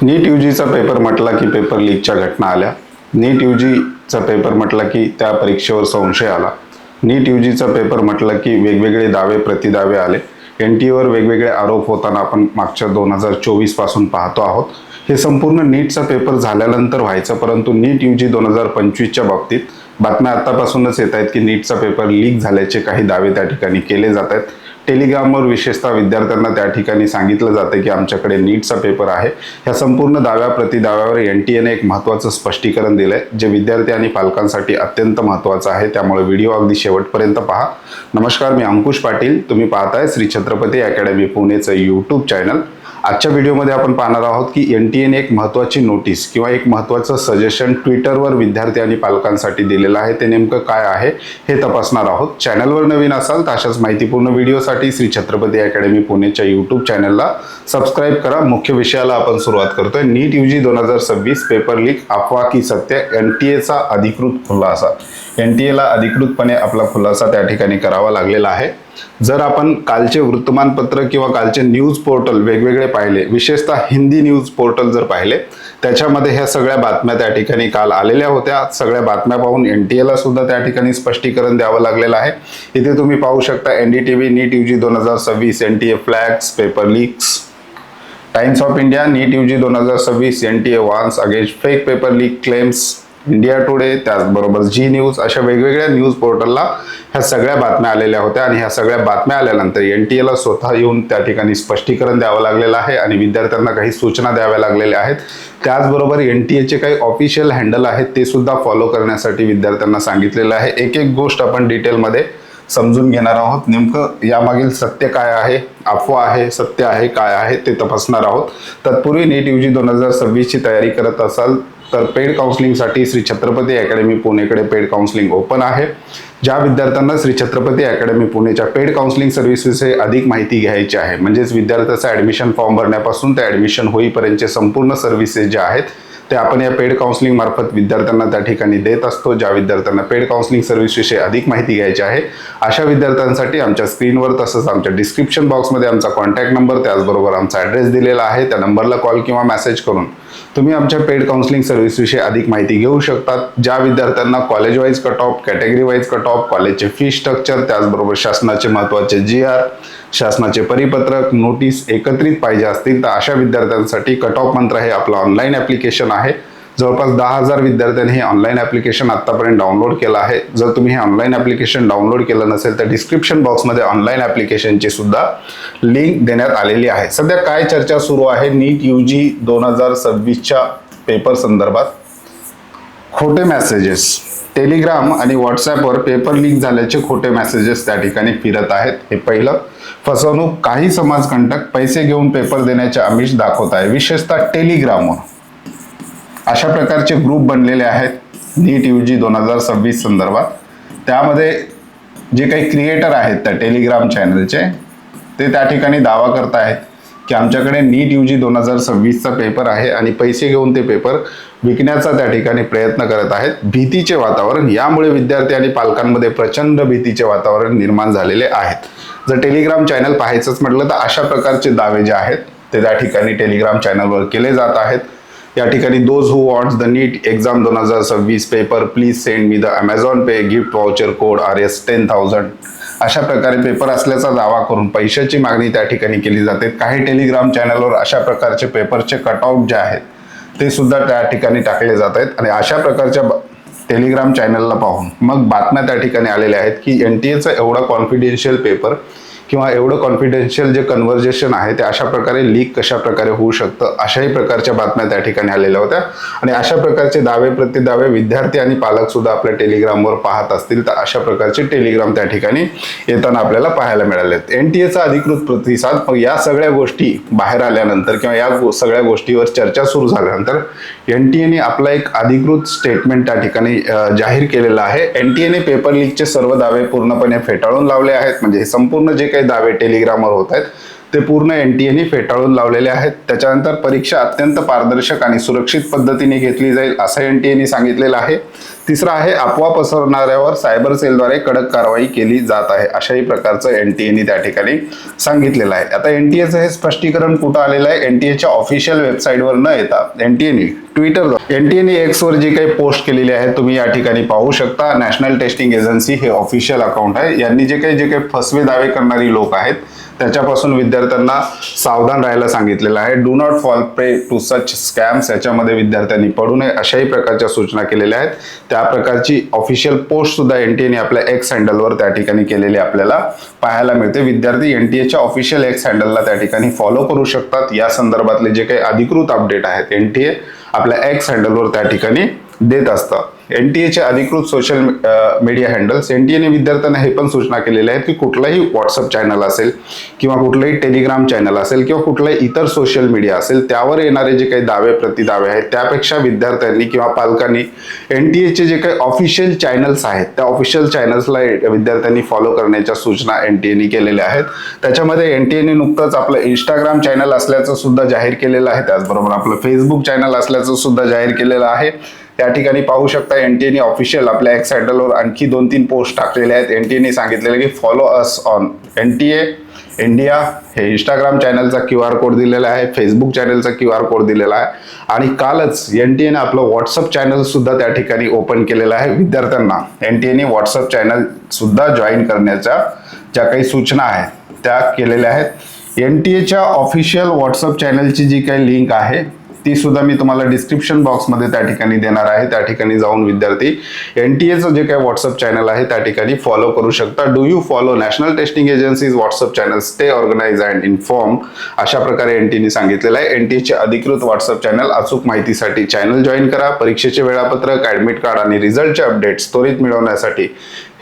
नीट यूजीचा paper म्हटला की paper लीकच्या घटना आल्या. नीट यूजीचा पेपर म्हटला की त्या परीक्षेवर संशय आला. नीट यूजीचा पेपर म्हटलं की वेगवेगळे दावे प्रतिदावे आले. NTA वेगवेगळे आरोप होताना आपण मागच्या 2024 पासून पाहतो आहोत. हे संपूर्ण नीटचा पेपर झाल्यानंतर व्हायचं, परंतु नीट यूजी 2025च्या बाबतीत बातम्या आतापासूनच येत आहेत की नीटचा पेपर लीक झाल्याचे काही दावे त्या ठिकाणी केले जात आहेत. टेलिग्रामवर विशेषतः विद्यार्थ्यांना त्या ठिकाणी सांगितलं जातं की आमच्याकडे नीटचा पेपर आहे. ह्या संपूर्ण दाव्या प्रतिदाव्यावर NTAने एक महत्त्वाचं स्पष्टीकरण दिलंय, जे विद्यार्थी आणि पालकांसाठी अत्यंत महत्त्वाचं आहे. त्यामुळे व्हिडिओ अगदी शेवटपर्यंत पहा. नमस्कार, मी अंकुश पाटील. तुम्ही पाहताय श्री छत्रपती अकॅडमी पुणेचं यूट्यूब चॅनल. आजच्या व्हिडिओमध्ये आपण पाहणार आहोत की NTAने एक महत्त्वाची नोटीस किंवा एक महत्त्वाचं सजेशन ट्विटरवर विद्यार्थी आणि पालकांसाठी दिलेलं आहे. ते नेमकं काय आहे हे तपासणार आहोत. चॅनलवर नवीन असाल तर अशाच माहितीपूर्ण व्हिडिओसाठी श्री छत्रपती अकॅडमी पुणेच्या यूट्यूब चॅनलला सबस्क्राईब करा. मुख्य विषयाला आपण सुरुवात करतोय. नीट यूजी 2026 पेपर लीक, अफवा की सत्य? NTA अधिकृत खुलासा. NTAला अधिकृतपणे आपला खुलासा त्या ठिकाणी करावा लागलेला आहे. जर आपण कालचे वृत्तमानपत्र किंवा कालचे न्यूज पोर्टल वेगवेगळे पाहिले, विशेषतः हिंदी न्यूज पोर्टल जर पाहिले, त्याच्यामध्ये ह्या सगळ्या बातम्या त्या ठिकाणी काल आलेल्या होत्या. सगळ्या बातम्या पाहून NTAला सुद्धा त्या ठिकाणी स्पष्टीकरण द्यावं लागलेलं आहे. इथे तुम्ही पाहू शकता NDTV NEET UG 2026 NTA flags paper leaks. Times of India NEET UG 2026 NTA warns against fake paper leak claims. India today, त्याचबरोबर जी न्यूज, अशा वेगवेगळ्या न्यूज पोर्टलला ह्या सगळ्या बातम्या आलेल्या होत्या. आणि ह्या सगळ्या बातम्या आल्यानंतर NTAला स्वतः येऊन त्या ठिकाणी स्पष्टीकरण द्यावं लागलेलं आहे आणि विद्यार्थ्यांना काही सूचना द्याव्या लागलेल्या आहेत. त्याचबरोबर NTAचे काही ऑफिशियल हँडल आहेत ते सुद्धा फॉलो करण्यासाठी विद्यार्थ्यांना सांगितलेलं आहे. एक एक गोष्ट आपण डिटेलमध्ये समजून घेणार आहोत. नेमकं यामागील सत्य काय आहे, अफवा आहे, सत्य आहे, काय आहे ते तपासणार आहोत. तत्पूर्वी नीट यूजी 2026 ची तयारी करत असाल तर पेड काउन्सिलिंगसाठी श्री छत्रपती अकॅडमी पुणेकडे पेड काउन्सिलिंग ओपन आहे. ज्या विद्यार्थ्यांना श्री छत्रपती अकॅडमी पुणेच्या पेड काउन्सिलिंग सर्व्हिसविषयी अधिक माहिती घ्यायची आहे, म्हणजेच विद्यार्थ्याचा ॲडमिशन फॉर्म भरण्यापासून ते ॲडमिशन होईपर्यंतचे संपूर्ण सर्व्हिसेस ज्या आहेत ते आपण या पेड काउन्सिलिंग मार्फत विद्यार्थ्यांना त्या ठिकाणी देत असतो. ज्या विद्यार्थ्यांना पेड काउन्सिलिंग सर्व्हिसविषयी अधिक माहिती घ्यायची आहे अशा विद्यार्थ्यांसाठी आमच्या स्क्रीनवर तसंच आमच्या डिस्क्रिप्शन बॉक्समध्ये आमचा कॉन्टॅक्ट नंबर, त्याचबरोबर आमचा ॲड्रेस दिलेला आहे. त्या नंबरला कॉल किंवा मेसेज करून तुम्ही आमच्या पेड काउन्सिलिंग सर्व्हिसविषयी अधिक माहिती घेऊ शकतात. ज्या विद्यार्थ्यांना college wise cut off, category wise cut off, कॉलेजचे फी स्ट्रक्चर, त्याचबरोबर शासनाचे महत्त्वाचे GR, शासनाचे परिपत्रक, नोटीस एकत्रित पाहिजे असतील तर अशा विद्यार्थ्यांसाठी कट ऑफ मंत्र हे आपलं ऑनलाईन ॲप्लिकेशन आहे. जवळपास 10,000 विद्यार्थ्यांनी हे ऑनलाईन ॲप्लिकेशन आत्तापर्यंत डाउनलोड केलं आहे. जर तुम्ही हे ऑनलाईन ॲप्लिकेशन डाउनलोड केलं नसेल तर डिस्क्रिप्शन बॉक्समध्ये ऑनलाईन ॲप्लिकेशनची सुद्धा लिंक देण्यात आलेली आहे. सध्या काय चर्चा सुरू आहे नीट यूजी 2026च्या पेपर संदर्भात? खोटे मेसेजेस, टेलिग्राम आणि व्हॉट्सॲपवर पेपर लीक झाल्याचे खोटे मेसेजेस त्या ठिकाणी फिरत आहेत. हे पहिलं. फसवणूक, काही समाजकंटक पैसे घेऊन पेपर देण्याचे आमिष दाखवत आहे, विशेषतः टेलिग्रामवर. अशा प्रकारचे ग्रुप बनलेले आहेत नीट यूजी 2026 संदर्भात. त्यामध्ये जे काही क्रिएटर आहेत त्या टेलिग्राम चॅनलचे, ते त्या ठिकाणी दावा करत आहेत की आमच्याकडे नीट यूजी 2026चा पेपर आहे आणि पैसे घेऊन ते पेपर विकण्याचा त्या ठिकाणी प्रयत्न करत आहेत. भीतीचे वातावरण, यामुळे विद्यार्थी आणि पालकांमध्ये प्रचंड भीतीचे वातावरण निर्माण झालेले आहेत. जर टेलिग्राम चॅनल पाहायचंच म्हटलं तर अशा प्रकारचे दावे जे आहेत ते त्या ठिकाणी टेलिग्राम चॅनलवर केले जात आहेत. या ठिकाणी those who wants the NEET exam 2026 paper please send me the Amazon pay gift voucher code RS 10,000, अशा प्रकारे पेपर असल्याचा दावा करून पैशाची मागणी त्या ठिकाणी केली जाते. काही टेलिग्राम चॅनलवर अशा प्रकारचे पेपरचे कटआउट जे आहेत ते सुद्धा त्या ठिकाणी टाकले जात आहेत. आणि अशा प्रकारच्या टेलिग्राम चॅनलला पाहून मग बातम्या त्या ठिकाणी आलेल्या आहेत की NTAचा एवढा कॉन्फिडेन्शियल पेपर किंवा एवढं कॉन्फिडेन्शियल जे कन्व्हर्जेशन आहे ते अशा प्रकारे लीक कशा प्रकारे होऊ शकतं, अशाही प्रकारच्या बातम्या त्या ठिकाणी आलेल्या होत्या. आणि अशा प्रकारचे दावे प्रतिदावे विद्यार्थी आणि पालक सुद्धा आपल्या टेलिग्रामवर पाहत असतील तर अशा प्रकारचे टेलिग्राम त्या ठिकाणी येताना आपल्याला पाहायला मिळालेत. NTAचा अधिकृत प्रतिसाद. मग या सगळ्या गोष्टी बाहेर आल्यानंतर किंवा या सगळ्या गोष्टीवर चर्चा सुरू झाल्यानंतर NTAने आपला एक अधिकृत स्टेटमेंट त्या ठिकाणी जाहीर केलेला आहे. NTAने पेपर लीकचे सर्व दावे पूर्णपणे फेटाळून लावले आहेत. म्हणजे संपूर्ण जे काही दावे टेलिग्रामवर होत आहेत ते पूर्ण NTAने फेटाळून लावलेले आहेत. त्याच्यानंतर परीक्षा अत्यंत पारदर्शक आणि सुरक्षित पद्धतीने घेतली जाईल असं NTAने सांगितलेलं आहे. तिसरा आहे अफवा पसरवणाऱ्यावर सायबर सेलद्वारे कडक कारवाई केली जात आहे, अशाही प्रकारचं एनटीएने त्या ठिकाणी सांगितलेलं आहे. आता एनटीएचं हे स्पष्टीकरण कुठं आलेलं आहे? एनटीएच्या ऑफिशियल वेबसाईटवर न येता एनटीएने एनटीएने एक्सवर जी काही पोस्ट केलेली आहे तुम्ही या ठिकाणी पाहू शकता. नॅशनल टेस्टिंग एजन्सी हे ऑफिशियल अकाउंट आहे. यांनी जे काही फसवे दावे करणारी लोक आहेत त्याच्यापासून विद्यार्थ्यांना सावधान राहायला सांगितलेलं आहे. Do not fall prey to such scams, याच्यामध्ये विद्यार्थ्यांनी पडू नये अशाही प्रकारच्या सूचना केलेल्या आहेत. त्या प्रकारची ऑफिशियल पोस्ट सुद्धा एनटीएने आपल्या एक्स हँडलवर त्या ठिकाणी केलेली आपल्याला पाहायला मिळते. विद्यार्थी एनटीएच्या ऑफिशियल एक्स हँडलला त्या ठिकाणी फॉलो करू शकतात. या संदर्भातले जे काही अधिकृत अपडेट आहेत एनटीए आपल्या एक्स हँडलवर त्या ठिकाणी देत असतं. एनटीएचे अधिकृत सोशल मीडिया हँडल्स एनटीएने विद्यार्थ्यांना हे पण सूचना केलेल्या आहेत की कुठलाही व्हॉट्सअप चॅनल असेल किंवा कुठलाही टेलिग्राम चॅनल असेल किंवा कुठलाही इतर सोशल मीडिया असेल त्यावर येणारे जे काही दावे प्रतिदावे आहेत त्यापेक्षा विद्यार्थ्यांनी किंवा पालकांनी एनटीएचे जे काही ऑफिशियल चॅनल्स आहेत त्या ऑफिशियल चॅनल्सला विद्यार्थ्यांनी फॉलो करण्याच्या सूचना एनटीएने केलेल्या आहेत. त्याच्यामध्ये एनटीएने नुकतंच आपलं इंस्टाग्राम चॅनल असल्याचं सुद्धा जाहीर केलेलं आहे. त्याचबरोबर आपलं फेसबुक चॅनल असल्याचं सुद्धा जाहीर केलेलं आहे. त्या ठिकाणी पाहू शकता एनटीएने ऑफिशियल आपल्या एक्स हँडलवर आणखी 2-3 पोस्ट टाकलेल्या आहेत. एनटीएने सांगितलेलं की follow us on NTA India, हे इंस्टाग्राम चॅनलचा QR कोड दिलेला आहे, फेसबुक चॅनलचा QR कोड दिलेला आहे आणि कालच एनटीएने आपलं व्हॉट्सअप चॅनल सुद्धा त्या ठिकाणी ओपन केलेलं आहे. विद्यार्थ्यांना एनटीएने व्हॉट्सअप चॅनल सुद्धा जॉईन करण्याच्या ज्या काही सूचना आहेत त्या केलेल्या आहेत. एनटीएच्या ऑफिशियल व्हॉट्सअप चॅनलची जी काही लिंक आहे ती सुद्धा मी तुम्हाला डिस्क्रिप्शन बॉक्समध्ये त्या ठिकाणी देणार आहे. त्या ठिकाणी जाऊन विद्यार्थी एनटीएचं जे काही व्हॉट्सअप चॅनल आहे त्या ठिकाणी फॉलो करू शकता. Do you follow National Testing Agency's WhatsApp channel, stay organise and inform, अशा प्रकारे एनटीएने सांगितलेलं आहे. एनटीएचे अधिकृत व्हॉट्सअप चॅनल अचूक माहितीसाठी चॅनल जॉईन करा. परीक्षेचे वेळापत्रक, ऍडमिट कार्ड आणि रिझल्टचे अपडेट्स त्वरित मिळवण्यासाठी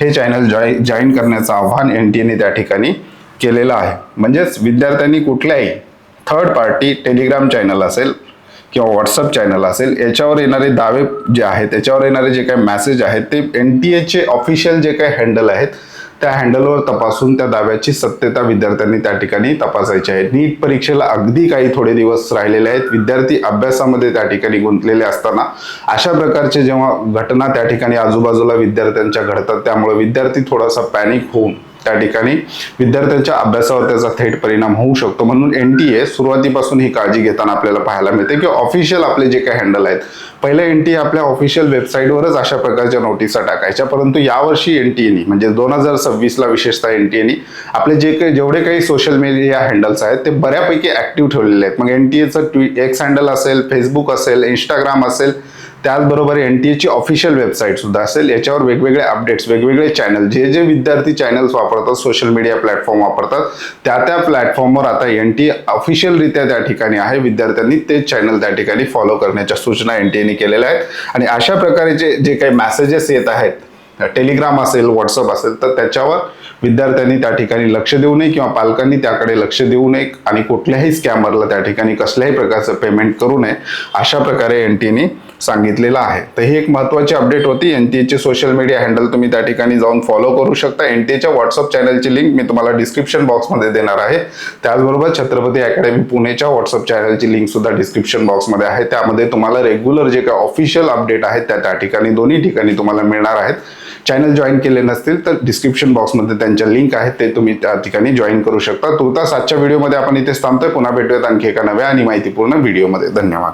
हे चॅनल जॉईन करण्याचं आवाहन एनटीएने त्या ठिकाणी केलेलं आहे. म्हणजेच विद्यार्थ्यांनी कुठल्याही थर्ड पार्टी टेलिग्राम चॅनल असेल किंवा व्हॉट्सअप चॅनल असेल याच्यावर येणारे दावे जे आहेत त्याच्यावर येणारे जे काही मेसेज आहेत ते एनटीएचे ऑफिशियल जे काही हँडल आहेत त्या हँडलवर तपासून त्या दाव्याची सत्यता विद्यार्थ्यांनी त्या ठिकाणी तपासायची आहे. नीट परीक्षेला अगदी काही थोडे दिवस राहिलेले आहेत. विद्यार्थी अभ्यासामध्ये त्या ठिकाणी गुंतलेले असताना अशा प्रकारचे जेव्हा घटना त्या ठिकाणी आजूबाजूला विद्यार्थ्यांच्या घडतात त्यामुळे विद्यार्थी थोडासा पॅनिक होऊन त्या ठिकाणी विद्यार्थ्यांच्या अभ्यासावर त्याचा थेट परिणाम होऊ शकतो. म्हणून एनटीए सुरुवातीपासून ही काळजी घेताना आपल्याला पाहायला मिळते की ऑफिशियल आपले जे काही हँडल आहेत पहिले एनटीए आपल्या ऑफिशियल वेबसाईटवरच अशा प्रकारच्या नोटिसा टाकायच्या, परंतु यावर्षी एनटीएने म्हणजे 2026ला विशेषतः एनटीएने आपले जेवढे काही सोशल मीडिया हँडल्स आहेत ते बऱ्यापैकी ऍक्टिव्ह ठेवलेले आहेत. मग एनटीएचं एक्स हँडल असेल, फेसबुक असेल, इंस्टाग्राम असेल, त्याचबरोबर एनटीएची ऑफिशियल वेबसाईट सुद्धा असेल. याच्यावर वेगवेगळे अपडेट्स, वेगवेगळे चॅनल, जे विद्यार्थी चॅनल्स वापरतात, सोशल मीडिया प्लॅटफॉर्म वापरतात त्या प्लॅटफॉर्मवर आता एनटीए ऑफिशियलरित्या त्या ठिकाणी आहे. विद्यार्थ्यांनी ते चॅनल त्या ठिकाणी फॉलो करण्याच्या सूचना एनटीएने केलेल्या आहेत. आणि अशा प्रकारचे जे काही मेसेजेस येत आहेत टेलिग्राम असेल, व्हॉट्सअप असेल तर त्याच्यावर विद्यार्थ्यांनी त्या ठिकाणी लक्ष देऊ नये किंवा पालकांनी त्याकडे लक्ष देऊ नये आणि कुठल्याही स्कॅमरला त्या ठिकाणी कसल्याही प्रकारचं पेमेंट करू नये अशा प्रकारे एनटीएने सांगितलेलं आहे. तर ही एक महत्त्वाची अपडेट होती. एनटीएचे सोशल मीडिया हँडल तुम्ही त्या ठिकाणी जाऊन फॉलो करू शकता. एनटीएच्या व्हॉट्सअप चॅनलची लिंक मी तुम्हाला डिस्क्रिप्शन बॉक्समध्ये देणार आहे. त्याचबरोबर छत्रपती अकॅडमी पुणेच्या व्हॉट्सअप चॅनलची लिंक सुद्धा डिस्क्रिप्शन बॉक्समध्ये आहे. त्यामध्ये तुम्हाला रेग्युलर जे काही ऑफिशियल अपडेट आहेत त्या ठिकाणी दोन्ही ठिकाणी तुम्हाला मिळणार आहेत. चॅनल जॉईन केले नसतील तर डिस्क्रिप्शन बॉक्समध्ये त्यांच्या लिंक आहेत, ते तुम्ही त्या ठिकाणी जॉईन करू शकता. तुर्तास आजच्या व्हिडिओमध्ये आपण इथे थांबतोय. पुन्हा भेटूयात आणखी एका नव्या आणि माहितीपूर्ण व्हिडिओमध्ये. धन्यवाद.